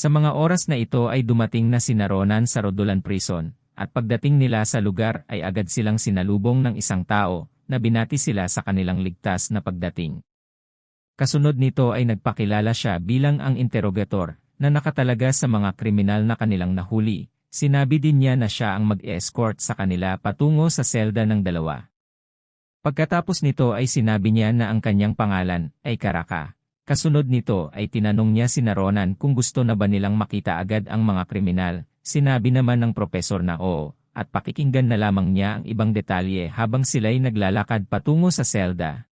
Sa mga oras na ito ay dumating na sina Ronan sa Rodolan Prison, at pagdating nila sa lugar ay agad silang sinalubong ng isang tao, na binati sila sa kanilang ligtas na pagdating. Kasunod nito ay nagpakilala siya bilang ang interrogator, na nakatalaga sa mga kriminal na kanilang nahuli. Sinabi din niya na siya ang mag-escort sa kanila patungo sa selda ng dalawa. Pagkatapos nito ay sinabi niya na ang kanyang pangalan ay Karaka. Kasunod nito ay tinanong niya sina Ronan kung gusto na ba nilang makita agad ang mga kriminal. Sinabi naman ng propesor na oo, at pakikinggan na lamang niya ang ibang detalye habang sila'y naglalakad patungo sa selda.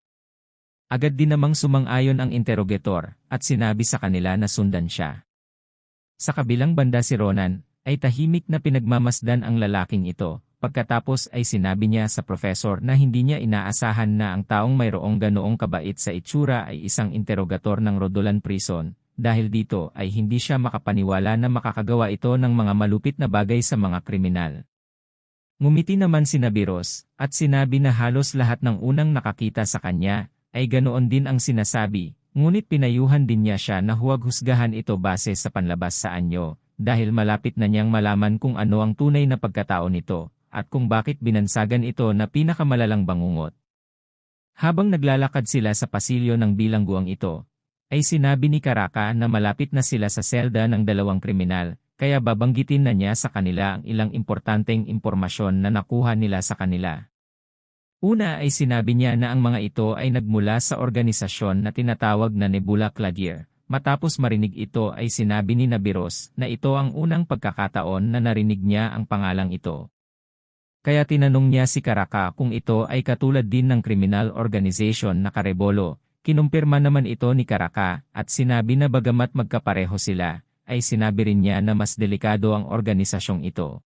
Agad din namang sumang-ayon ang interrogator, at sinabi sa kanila na sundan siya. Sa kabilang banda si Ronan, ay tahimik na pinagmamasdan ang lalaking ito, pagkatapos ay sinabi niya sa professor na hindi niya inaasahan na ang taong mayroong ganoong kabait sa itsura ay isang interrogator ng Rodolan Prison. Dahil dito ay hindi siya makapaniwala na makakagawa ito ng mga malupit na bagay sa mga kriminal. Ngumiti naman si Nabiros, at sinabi na halos lahat ng unang nakakita sa kanya, ay ganoon din ang sinasabi, ngunit pinayuhan din niya siya na huwag husgahan ito base sa panlabas sa anyo, dahil malapit na niyang malaman kung ano ang tunay na pagkatao nito, at kung bakit binansagan ito na pinakamalalang bangungot. Habang naglalakad sila sa pasilyo ng bilangguang ito, ay sinabi ni Karaka na malapit na sila sa selda ng dalawang kriminal, kaya babanggitin na niya sa kanila ang ilang importanteng impormasyon na nakuha nila sa kanila. Una ay sinabi niya na ang mga ito ay nagmula sa organisasyon na tinatawag na Nebula Clavier. Matapos marinig ito ay sinabi ni Nabiros na ito ang unang pagkakataon na narinig niya ang pangalang ito. Kaya tinanong niya si Karaka kung ito ay katulad din ng criminal organization na Karebolo. Kinumpirma naman ito ni Karaka, at sinabi na bagamat magkapareho sila, ay sinabi rin niya na mas delikado ang organisasyong ito.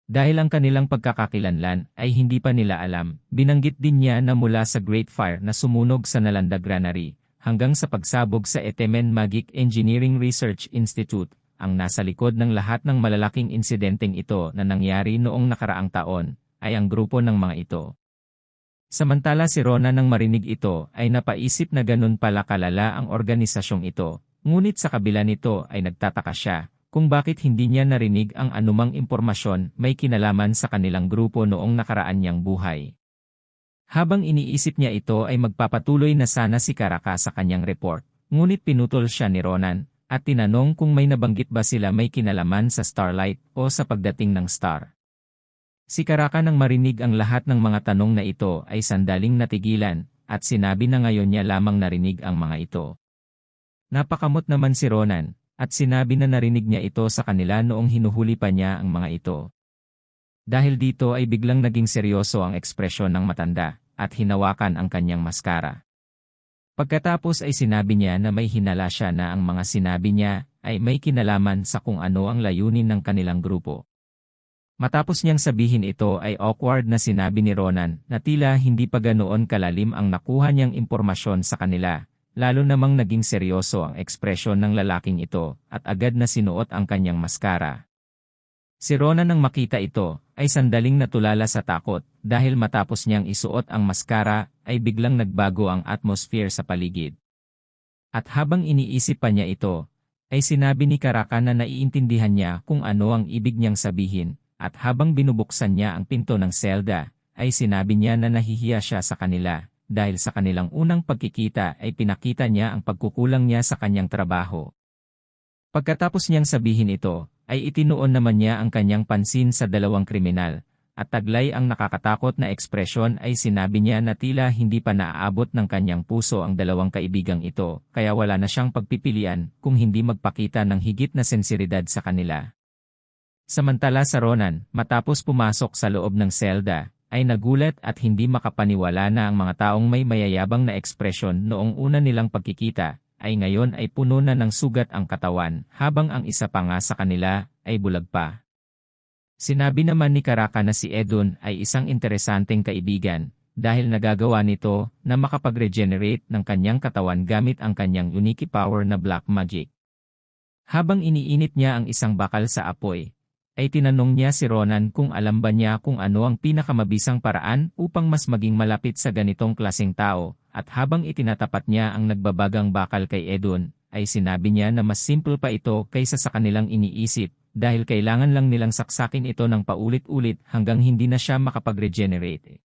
Dahil ang kanilang pagkakakilanlan ay hindi pa nila alam, binanggit din niya na mula sa Great Fire na sumunog sa Nalanda Granary, hanggang sa pagsabog sa Etemen Magic Engineering Research Institute, ang nasa likod ng lahat ng malalaking insidenteng ito na nangyari noong nakaraang taon, ay ang grupo ng mga ito. Samantala si Ronan nang marinig ito ay napaisip na ganun pala kalala ang organisasyong ito, ngunit sa kabila nito ay nagtataka siya kung bakit hindi niya narinig ang anumang impormasyon may kinalaman sa kanilang grupo noong nakaraan niyang buhay. Habang iniisip niya ito ay magpapatuloy na sana si Karaka sa kanyang report, ngunit pinutol siya ni Ronan at tinanong kung may nabanggit ba sila may kinalaman sa Starlight o sa pagdating ng Star. Si Karaka nang marinig ang lahat ng mga tanong na ito ay sandaling natigilan, at sinabi na ngayon niya lamang narinig ang mga ito. Napakamot naman si Ronan, at sinabi na narinig niya ito sa kanila noong hinuhuli pa niya ang mga ito. Dahil dito ay biglang naging seryoso ang ekspresyon ng matanda, at hinawakan ang kanyang maskara. Pagkatapos ay sinabi niya na may hinala siya na ang mga sinabi niya ay may kinalaman sa kung ano ang layunin ng kanilang grupo. Matapos niyang sabihin ito ay awkward na sinabi ni Ronan na tila hindi pa ganoon kalalim ang nakuha niyang impormasyon sa kanila, lalo namang naging seryoso ang ekspresyon ng lalaking ito at agad na sinuot ang kanyang maskara. Si Ronan nang makita ito ay sandaling natulala sa takot dahil matapos niyang isuot ang maskara ay biglang nagbago ang atmosphere sa paligid. At habang iniisip pa niya ito, ay sinabi ni Karaka na naiintindihan niya kung ano ang ibig niyang sabihin. At habang binubuksan niya ang pinto ng selda, ay sinabi niya na nahihiya siya sa kanila, dahil sa kanilang unang pagkikita ay pinakita niya ang pagkukulang niya sa kanyang trabaho. Pagkatapos niyang sabihin ito, ay itinuon naman niya ang kanyang pansin sa dalawang kriminal, at taglay ang nakakatakot na ekspresyon ay sinabi niya na tila hindi pa naaabot ng kanyang puso ang dalawang kaibigang ito, kaya wala na siyang pagpipilian kung hindi magpakita ng higit na sensiridad sa kanila. Samantala sa Ronan, matapos pumasok sa loob ng selda, ay nagulat at hindi makapaniwala na ang mga taong may mayayabang na ekspresyon noong una nilang pagkikita, ay ngayon ay puno na ng sugat ang katawan, habang ang isa pa nga sa kanila ay bulag pa. Sinabi naman ni Karaka na si Edun ay isang interesanteng kaibigan, dahil nagagawa nito na makapag-regenerate ng kanyang katawan gamit ang kanyang unique power na black magic. Habang iniinit niya ang isang bakal sa apoy, ay tinanong niya si Ronan kung alam ba niya kung ano ang pinakamabisang paraan upang mas maging malapit sa ganitong klaseng tao, at habang itinatapat niya ang nagbabagang bakal kay Edun, ay sinabi niya na mas simple pa ito kaysa sa kanilang iniisip, dahil kailangan lang nilang saksakin ito ng paulit-ulit hanggang hindi na siya makapag-regenerate.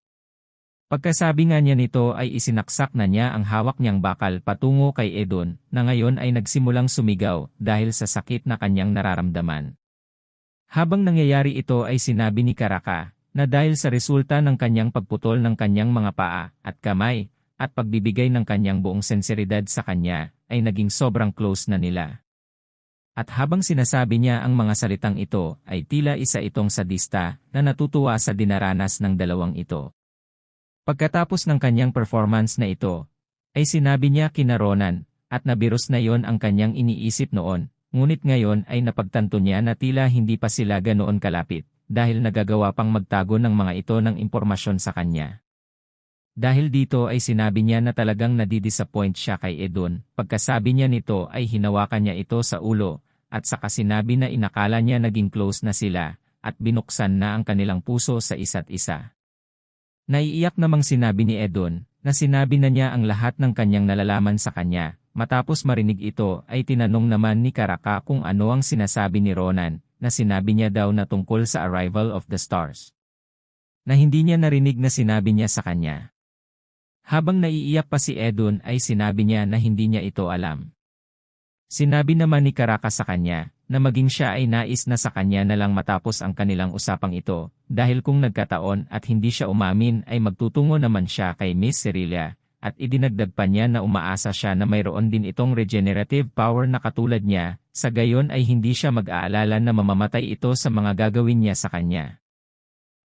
Pagkasabi nga niya nito ay isinaksak na niya ang hawak niyang bakal patungo kay Edon, na ngayon ay nagsimulang sumigaw dahil sa sakit na kanyang nararamdaman. Habang nangyayari ito ay sinabi ni Karaka, na dahil sa resulta ng kanyang pagputol ng kanyang mga paa at kamay, at pagbibigay ng kanyang buong senseridad sa kanya, ay naging sobrang close na nila. At habang sinasabi niya ang mga salitang ito, ay tila isa itong sadista na natutuwa sa dinaranas ng dalawang ito. Pagkatapos ng kanyang performance na ito, ay sinabi niya kina Ronan, at nabiros na yon ang kanyang iniisip noon, ngunit ngayon ay napagtanto niya na tila hindi pa sila ganoon kalapit, dahil nagagawa pang magtago ng mga ito ng impormasyon sa kanya. Dahil dito ay sinabi niya na talagang nadidisappoint siya kay Edon, pagkasabi niya nito ay hinawakan niya ito sa ulo, at saka sinabi na inakala niya naging close na sila, at binuksan na ang kanilang puso sa isa't isa. Naiiyak namang sinabi ni Edon, na sinabi na niya ang lahat ng kanyang nalalaman sa kanya. Matapos marinig ito ay tinanong naman ni Karaka kung ano ang sinasabi ni Ronan, na sinabi niya daw na tungkol sa arrival of the stars. Na hindi niya narinig na sinabi niya sa kanya. Habang naiiyak pa si Edon ay sinabi niya na hindi niya ito alam. Sinabi naman ni Karaka sa kanya, na maging siya ay nais na sa kanya na lang matapos ang kanilang usapang ito, dahil kung nagkataon at hindi siya umamin ay magtutungo naman siya kay Miss Cerilia, at idinagdag pa niya na umaasa siya na mayroon din itong regenerative power na katulad niya, sa gayon ay hindi siya mag-aalala na mamamatay ito sa mga gagawin niya sa kanya.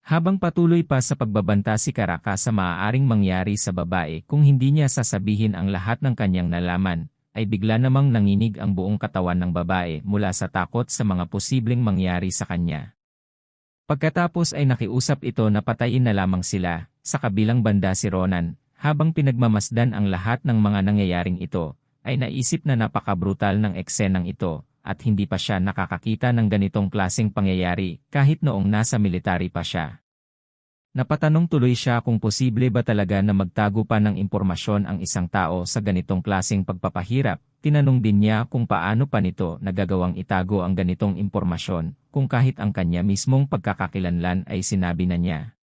Habang patuloy pa sa pagbabanta si Karaka sa maaaring mangyari sa babae kung hindi niya sasabihin ang lahat ng kanyang nalaman, ay bigla namang nanginig ang buong katawan ng babae mula sa takot sa mga posibleng mangyari sa kanya. Pagkatapos ay nakiusap ito na patayin na lamang sila, sa kabilang banda si Ronan, habang pinagmamasdan ang lahat ng mga nangyayaring ito, ay naisip na napakabrutal ng eksenang ito, at hindi pa siya nakakakita ng ganitong klaseng pangyayari kahit noong nasa military pa siya. Napatanong tuloy siya kung posible ba talaga na magtago pa ng impormasyon ang isang tao sa ganitong klaseng pagpapahirap. Tinanong din niya kung paano pa nito nagagawang itago ang ganitong impormasyon, kung kahit ang kanya mismong pagkakakilanlan ay sinabi na niya.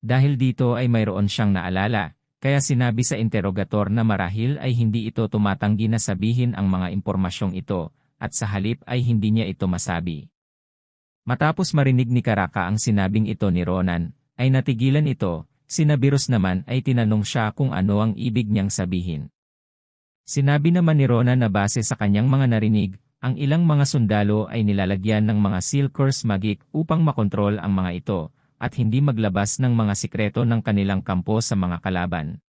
Dahil dito ay mayroon siyang naalala, kaya sinabi sa interogator na marahil ay hindi ito tumatanggi na sabihin ang mga impormasyong ito, at sa halip ay hindi niya ito masabi. Matapos marinig ni Karaka ang sinabing ito ni Ronan, ay natigilan ito, sina Biros naman ay tinanong siya kung ano ang ibig niyang sabihin. Sinabi naman ni Ronan na base sa kanyang mga narinig, ang ilang mga sundalo ay nilalagyan ng mga Silkers Magic upang makontrol ang mga ito, at hindi maglabas ng mga sikreto ng kanilang kampo sa mga kalaban.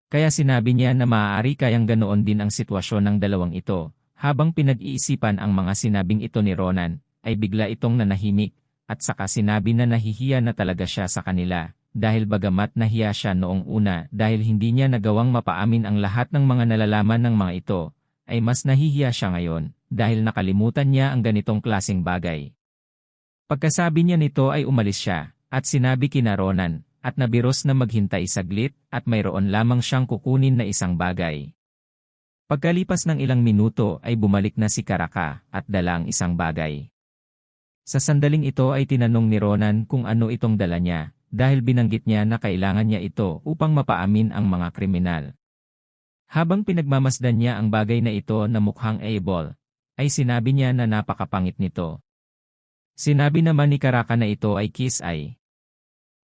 Kaya sinabi niya na maaari kayang ganoon din ang sitwasyon ng dalawang ito. Habang pinag-iisipan ang mga sinabing ito ni Ronan, ay bigla itong nanahimik, at saka sinabi na nahihiya na talaga siya sa kanila, dahil bagamat nahiya siya noong una dahil hindi niya nagawang mapaamin ang lahat ng mga nalalaman ng mga ito, ay mas nahihiya siya ngayon, dahil nakalimutan niya ang ganitong klaseng bagay. Pagkasabi niya nito ay umalis siya, at sinabi kina Ronan, at nabiros na maghintay saglit, at mayroon lamang siyang kukunin na isang bagay. Pagkalipas ng ilang minuto ay bumalik na si Karaka, at dala ang isang bagay. Sa sandaling ito ay tinanong ni Ronan kung ano itong dala niya, dahil binanggit niya na kailangan niya ito upang mapaamin ang mga kriminal. Habang pinagmamasdan niya ang bagay na ito na mukhang able, ay sinabi niya na napakapangit nito. Sinabi naman ni Karaka na ito ay kiss eye.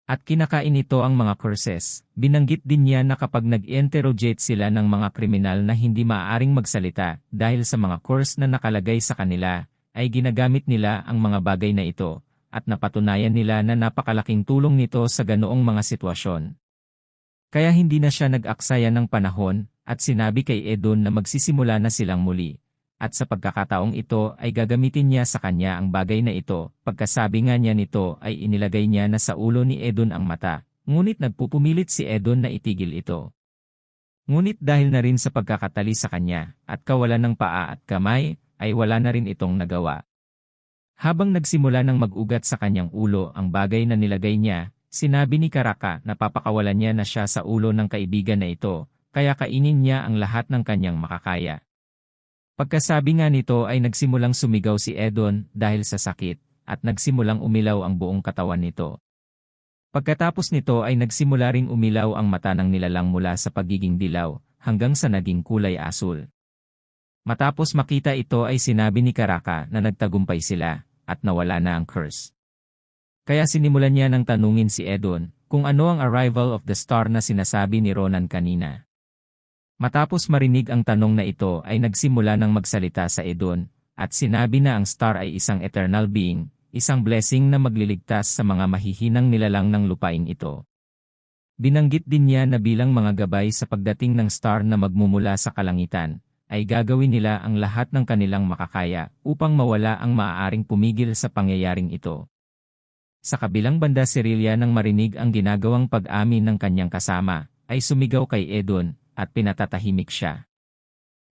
At kinakain nito ang mga curses. Binanggit din niya na kapag nag-interrogate sila ng mga kriminal na hindi maaaring magsalita dahil sa mga curse na nakalagay sa kanila, ay ginagamit nila ang mga bagay na ito, at napatunayan nila na napakalaking tulong nito sa ganoong mga sitwasyon. Kaya hindi na siya nag-aksaya ng panahon, at sinabi kay Edon na magsisimula na silang muli. At sa pagkakataong ito ay gagamitin niya sa kanya ang bagay na ito. Pagkasabi nga niya nito ay inilagay niya na sa ulo ni Edon ang mata, ngunit nagpupumilit si Edon na itigil ito. Ngunit dahil na rin sa pagkakatali sa kanya, at kawalan ng paa at kamay, ay wala na rin itong nagawa. Habang nagsimula ng mag-ugat sa kanyang ulo ang bagay na nilagay niya, sinabi ni Karaka na papakawalan niya na siya sa ulo ng kaibigan na ito, kaya kainin niya ang lahat ng kanyang makakaya. Pagkasabi nga nito ay nagsimulang sumigaw si Edon dahil sa sakit, at nagsimulang umilaw ang buong katawan nito. Pagkatapos nito ay nagsimula ring umilaw ang mata ng nilalang mula sa pagiging dilaw, hanggang sa naging kulay asul. Matapos makita ito ay sinabi ni Karaka na nagtagumpay sila, at nawala na ang curse. Kaya sinimulan niya ng tanungin si Edon kung ano ang arrival of the star na sinasabi ni Ronan kanina. Matapos marinig ang tanong na ito ay nagsimula ng magsalita sa Edon, at sinabi na ang star ay isang eternal being, isang blessing na magliligtas sa mga mahihinang nilalang ng lupain ito. Binanggit din niya na bilang mga gabay sa pagdating ng star na magmumula sa kalangitan, ay gagawin nila ang lahat ng kanilang makakaya upang mawala ang maaaring pumigil sa pangyayaring ito. Sa kabilang banda si Rilya nang marinig ang ginagawang pag-amin ng kanyang kasama, ay sumigaw kay Edon, at pinatatahimik siya.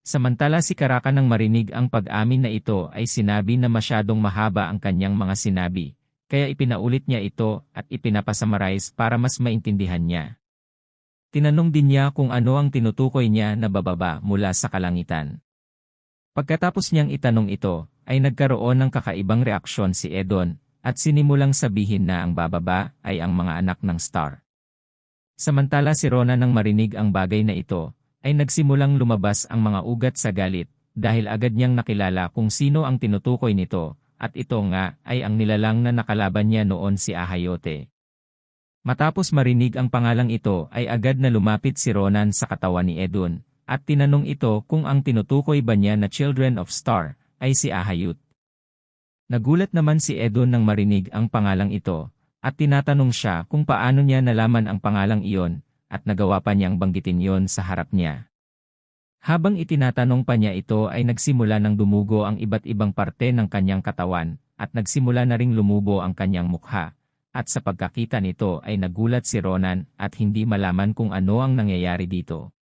Samantala si Karaka nang marinig ang pag-amin na ito ay sinabi na masyadong mahaba ang kanyang mga sinabi, kaya ipinaulit niya ito at ipinapasummarize para mas maintindihan niya. Tinanong din niya kung ano ang tinutukoy niya na bababa mula sa kalangitan. Pagkatapos niyang itanong ito, ay nagkaroon ng kakaibang reaksyon si Edon, at sinimulang sabihin na ang bababa ay ang mga anak ng star. Samantala si Ronan nang marinig ang bagay na ito, ay nagsimulang lumabas ang mga ugat sa galit, dahil agad niyang nakilala kung sino ang tinutukoy nito, at ito nga ay ang nilalang na nakalaban niya noon si Ahayote. Matapos marinig ang pangalang ito ay agad na lumapit si Ronan sa katawan ni Edon, at tinanong ito kung ang tinutukoy ba niya na Children of Star ay si Ahayut. Nagulat naman si Edon nang marinig ang pangalang ito, at tinatanong siya kung paano niya nalaman ang pangalang iyon, at nagawa pa niyang banggitin iyon sa harap niya. Habang itinatanong pa niya ito ay nagsimula ng dumugo ang iba't ibang parte ng kanyang katawan, at nagsimula na ring lumubo ang kanyang mukha, at sa pagkakita nito ay nagulat si Ronan at hindi malaman kung ano ang nangyayari dito.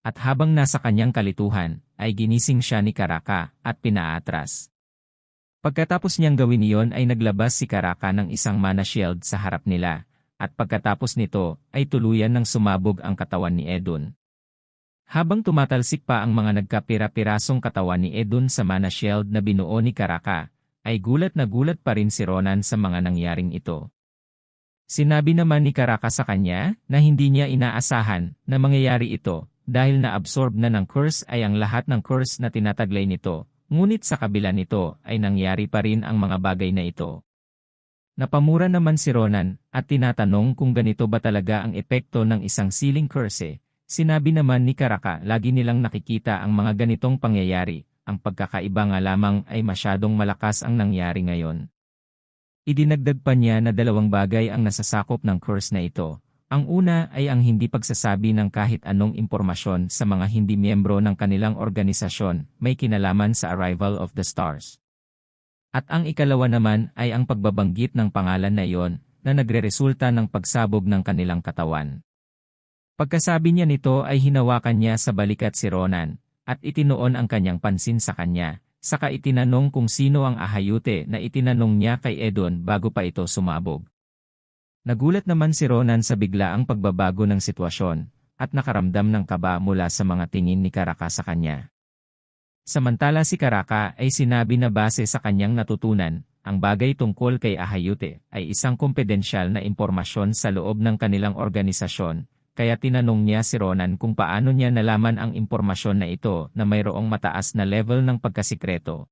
At habang nasa kanyang kalituhan, ay ginising siya ni Karaka at pinaatras. Pagkatapos niyang gawin iyon ay naglabas si Karaka ng isang mana shield sa harap nila, at pagkatapos nito ay tuluyan ng sumabog ang katawan ni Edon. Habang tumatalsik pa ang mga nagkapira-pirasong katawan ni Edon sa mana shield na binuo ni Karaka, ay gulat na gulat pa rin si Ronan sa mga nangyaring ito. Sinabi naman ni Karaka sa kanya na hindi niya inaasahan na mangyayari ito dahil na-absorb na ng curse ay ang lahat ng curse na tinataglay nito. Ngunit sa kabila nito ay nangyari pa rin ang mga bagay na ito. Napamura naman si Ronan at tinatanong kung ganito ba talaga ang epekto ng isang sealing curse. Sinabi naman ni Karaka lagi nilang nakikita ang mga ganitong pangyayari, ang pagkakaiba nga lamang ay masyadong malakas ang nangyari ngayon. Idinagdag pa niya na dalawang bagay ang nasasakop ng curse na ito. Ang una ay ang hindi pagsasabi ng kahit anong impormasyon sa mga hindi miyembro ng kanilang organisasyon may kinalaman sa arrival of the stars. At ang ikalawa naman ay ang pagbabanggit ng pangalan na iyon na nagreresulta ng pagsabog ng kanilang katawan. Pagkasabi niya nito ay hinawakan niya sa balikat si Ronan at itinoon ang kanyang pansin sa kanya, saka itinanong kung sino ang Ahayute na itinanong niya kay Edon bago pa ito sumabog. Nagulat naman si Ronan sa biglaang pagbabago ng sitwasyon, at nakaramdam ng kaba mula sa mga tingin ni Karaka sa kanya. Samantala si Karaka ay sinabi na base sa kanyang natutunan, ang bagay tungkol kay Ahayute ay isang kumpidensyal na impormasyon sa loob ng kanilang organisasyon, kaya tinanong niya si Ronan kung paano niya nalaman ang impormasyon na ito na mayroong mataas na level ng pagkasikreto.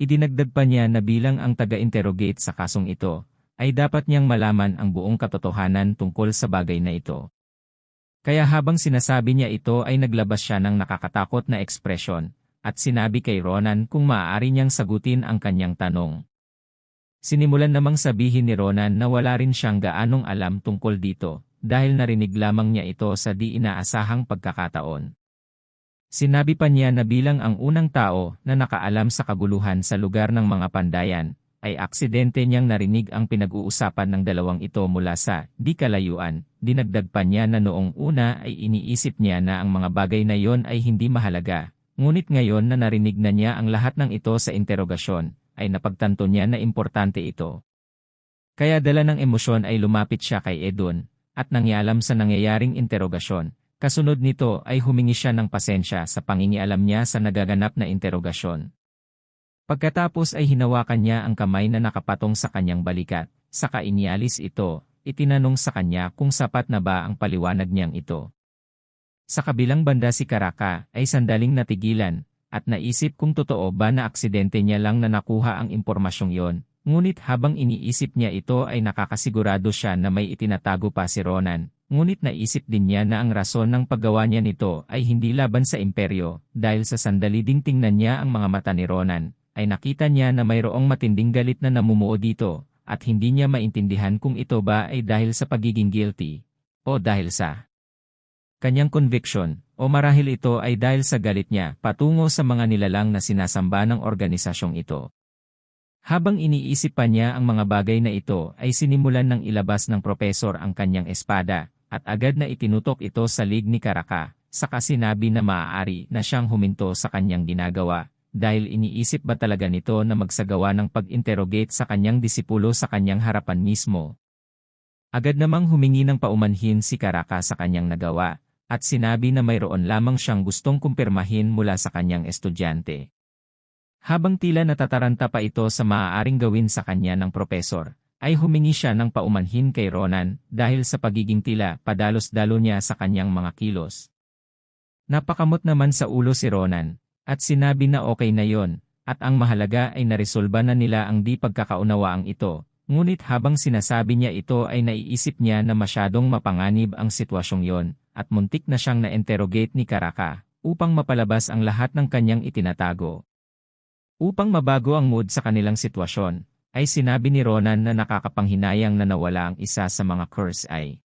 Idinagdag pa niya na bilang ang taga-interrogate sa kasong ito, ay dapat niyang malaman ang buong katotohanan tungkol sa bagay na ito. Kaya habang sinasabi niya ito ay naglabas siya ng nakakatakot na ekspresyon, at sinabi kay Ronan kung maaari niyang sagutin ang kanyang tanong. Sinimulan namang sabihin ni Ronan na wala rin siyang gaanong alam tungkol dito, dahil narinig lamang niya ito sa di inaasahang pagkakataon. Sinabi pa niya na bilang ang unang tao na nakaalam sa kaguluhan sa lugar ng mga pandayan, ay aksidente niyang narinig ang pinag-uusapan ng dalawang ito mula sa di kalayuan. Dinagdag pa niya na noong una ay iniisip niya na ang mga bagay na iyon ay hindi mahalaga, ngunit ngayon na narinig na niya ang lahat ng ito sa interogasyon, ay napagtanto niya na importante ito. Kaya dala ng emosyon ay lumapit siya kay Edon, at nangyalam sa nangyayaring interogasyon, Kasunod nito ay humingi siya ng pasensya sa pangingialam niya sa nagaganap na interogasyon. Pagkatapos ay hinawakan niya ang kamay na nakapatong sa kanyang balikat, saka inialis ito, itinanong sa kanya kung sapat na ba ang paliwanag niyang ito. Sa kabilang banda si Caraca ay sandaling natigilan, at naisip kung totoo ba na aksidente niya lang na nakuha ang impormasyong yon. Ngunit habang iniisip niya ito ay nakakasigurado siya na may itinatago pa si Ronan, ngunit naisip din niya na ang rason ng paggawa niya nito ay hindi laban sa imperyo, dahil sa sandali ding tingnan niya ang mga mata ni Ronan, ay nakita niya na mayroong matinding galit na namumuo dito, at hindi niya maintindihan kung ito ba ay dahil sa pagiging guilty, o dahil sa kanyang conviction, o marahil ito ay dahil sa galit niya patungo sa mga nilalang na sinasamba ng organisasyong ito. Habang iniisip pa niya ang mga bagay na ito ay sinimulan ng ilabas ng propesor ang kanyang espada, at agad na itinutok ito sa lig ni Caraca, saka sinabi na maaari na siyang huminto sa kanyang ginagawa, dahil iniisip ba talaga nito na magsagawa ng pag-interrogate sa kanyang disipulo sa kanyang harapan mismo. Agad namang humingi ng paumanhin si Caraca sa kanyang nagawa, at sinabi na mayroon lamang siyang gustong kumpirmahin mula sa kanyang estudyante. Habang tila natataranta pa ito sa maaaring gawin sa kanya ng propesor, ay humingi siya ng paumanhin kay Ronan dahil sa pagiging tila padalos-dalo niya sa kanyang mga kilos. Napakamot naman sa ulo si Ronan, at sinabi na okay na yon, at ang mahalaga ay naresolba na nila ang di pagkakaunawaang ito, ngunit habang sinasabi niya ito ay naiisip niya na masyadong mapanganib ang sitwasyong yon, at muntik na siyang na-interrogate ni Caraca, upang mapalabas ang lahat ng kanyang itinatago. Upang mabago ang mood sa kanilang sitwasyon, ay sinabi ni Ronan na nakakapanghinayang na nawala ang isa sa mga curse ay.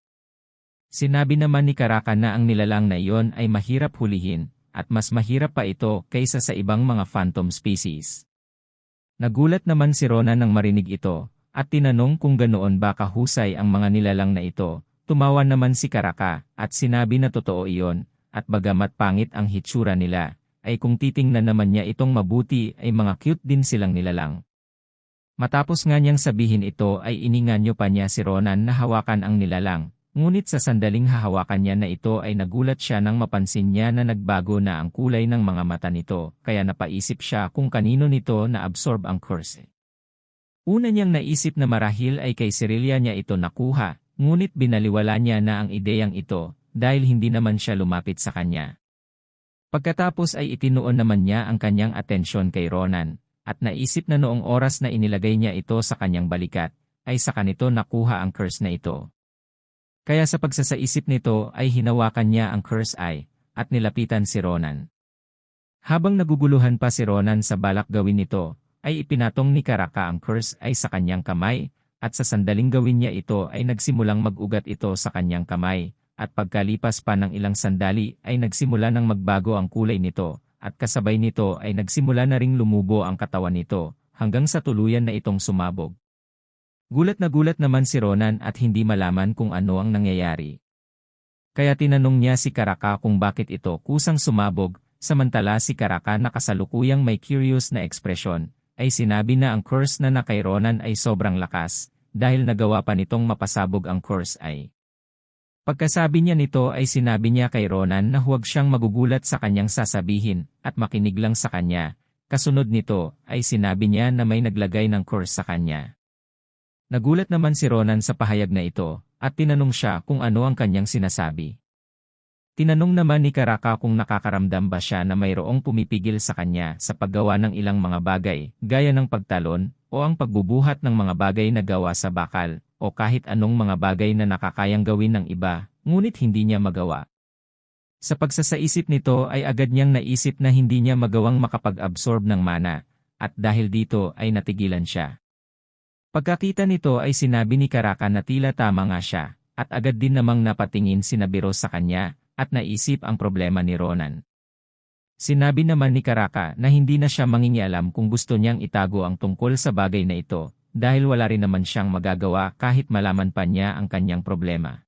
Sinabi naman ni Caraca na ang nilalang na iyon ay mahirap hulihin, at mas mahirap pa ito kaysa sa ibang mga phantom species. Nagulat naman si Ronan nang marinig ito, at tinanong kung ganoon ba kahusay ang mga nilalang na ito. Tumawa naman si Caraca, at sinabi na totoo iyon, at bagamat pangit ang hitsura nila, ay kung titingnan naman niya itong mabuti ay mga cute din silang nilalang. Matapos nga niyang sabihin ito ay ininganyo pa niya si Ronan na hawakan ang nilalang, ngunit sa sandaling hahawakan niya na ito ay nagulat siya nang mapansin niya na nagbago na ang kulay ng mga mata nito, kaya napaisip siya kung kanino nito na-absorb ang curse. Una niyang naisip na marahil ay kay Cirilla niya ito nakuha, ngunit binaliwala niya na ang ideyang ito, dahil hindi naman siya lumapit sa kanya. Pagkatapos ay itinuon naman niya ang kanyang atensyon kay Ronan, at naisip na noong oras na inilagay niya ito sa kanyang balikat, ay sa kanito nakuha ang curse na ito. Kaya sa pagsasaisip nito ay hinawakan niya ang curse eye, at nilapitan si Ronan. Habang naguguluhan pa si Ronan sa balak gawin nito, ay ipinatong ni Caraca ang curse eye sa kanyang kamay, at sa sandaling gawin niya ito ay nagsimulang mag-ugat ito sa kanyang kamay. At pagkalipas pa ng ilang sandali ay nagsimula ng magbago ang kulay nito, at kasabay nito ay nagsimula na ring lumubo ang katawan nito, hanggang sa tuluyan na itong sumabog. Gulat na gulat naman si Ronan at hindi malaman kung ano ang nangyayari. Kaya tinanong niya si Caraca kung bakit ito kusang sumabog, samantala si Caraca na kasalukuyang may curious na ekspresyon, ay sinabi na ang curse na kay Ronan ay sobrang lakas, dahil nagawa pa nitong mapasabog ang curse ay. Pagkasabi niya nito ay sinabi niya kay Ronan na huwag siyang magugulat sa kanyang sasabihin at makinig lang sa kanya. Kasunod nito ay sinabi niya na may naglagay ng curse sa kanya. Nagulat naman si Ronan sa pahayag na ito at tinanong siya kung ano ang kanyang sinasabi. Tinanong naman ni Caraca kung nakakaramdam ba siya na mayroong pumipigil sa kanya sa paggawa ng ilang mga bagay gaya ng pagtalon o ang pagbubuhat ng mga bagay na gawa sa bakal, o kahit anong mga bagay na nakakayang gawin ng iba, ngunit hindi niya magawa. Sa pagsasaisip nito ay agad niyang naisip na hindi niya magawang makapag-absorb ng mana, at dahil dito ay natigilan siya. Pagkakita nito ay sinabi ni Caraca na tila tama nga siya, at agad din namang napatingin si Nabiros sa kanya, at naisip ang problema ni Ronan. Sinabi naman ni Caraca na hindi na siya mangingialam kung gusto niyang itago ang tungkol sa bagay na ito, dahil wala rin naman siyang magagawa kahit malaman pa niya ang kanyang problema.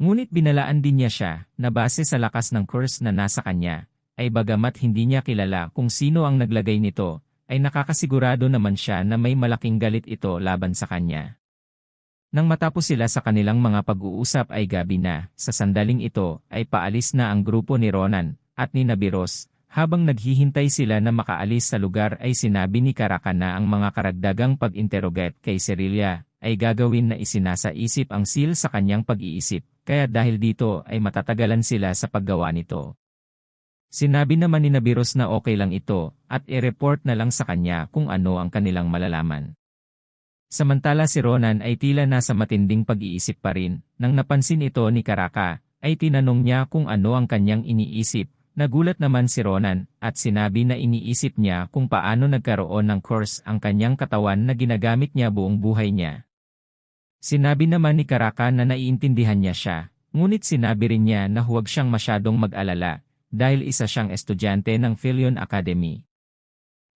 Ngunit binalaan din niya siya na base sa lakas ng curse na nasa kanya, ay bagamat hindi niya kilala kung sino ang naglagay nito, ay nakakasigurado naman siya na may malaking galit ito laban sa kanya. Nang matapos sila sa kanilang mga pag-uusap ay gabi na, sa sandaling ito ay paalis na ang grupo ni Ronan at ni Nabiros. Habang naghihintay sila na makaalis sa lugar ay sinabi ni Caraca na ang mga karagdagang pag-interrogate kay Cerilla ay gagawin na isinasa-isip ang seal sa kanyang pag-iisip, kaya dahil dito ay matatagalan sila sa paggawa nito. Sinabi naman ni Nabiros na okay lang ito at i-report na lang sa kanya kung ano ang kanilang malalaman. Samantala si Ronan ay tila nasa matinding pag-iisip pa rin. Nang napansin ito ni Caraca, ay tinanong niya kung ano ang kanyang iniisip. Nagulat naman si Ronan at sinabi na iniisip niya kung paano nagkaroon ng curse ang kanyang katawan na ginagamit niya buong buhay niya. Sinabi naman ni Caraca na naiintindihan niya siya, ngunit sinabi rin niya na huwag siyang masyadong mag-alala dahil isa siyang estudyante ng Philion Academy.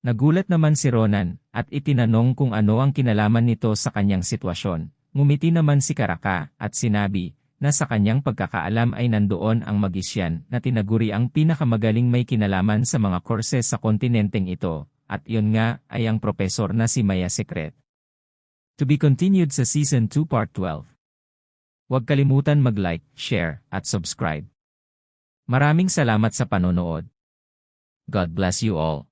Nagulat naman si Ronan at itinanong kung ano ang kinalaman nito sa kanyang sitwasyon. Ngumiti naman si Caraca at sinabi na sa kanyang pagkakaalam ay nandoon ang magisyan na tinaguri ang pinakamagaling may kinalaman sa mga courses sa kontinenteng ito, at yun nga ay ang profesor na si Maya Secret. To be continued sa Season 2 Part 12. Huwag kalimutan mag-like, share, at subscribe. Maraming salamat sa panonood. God bless you all.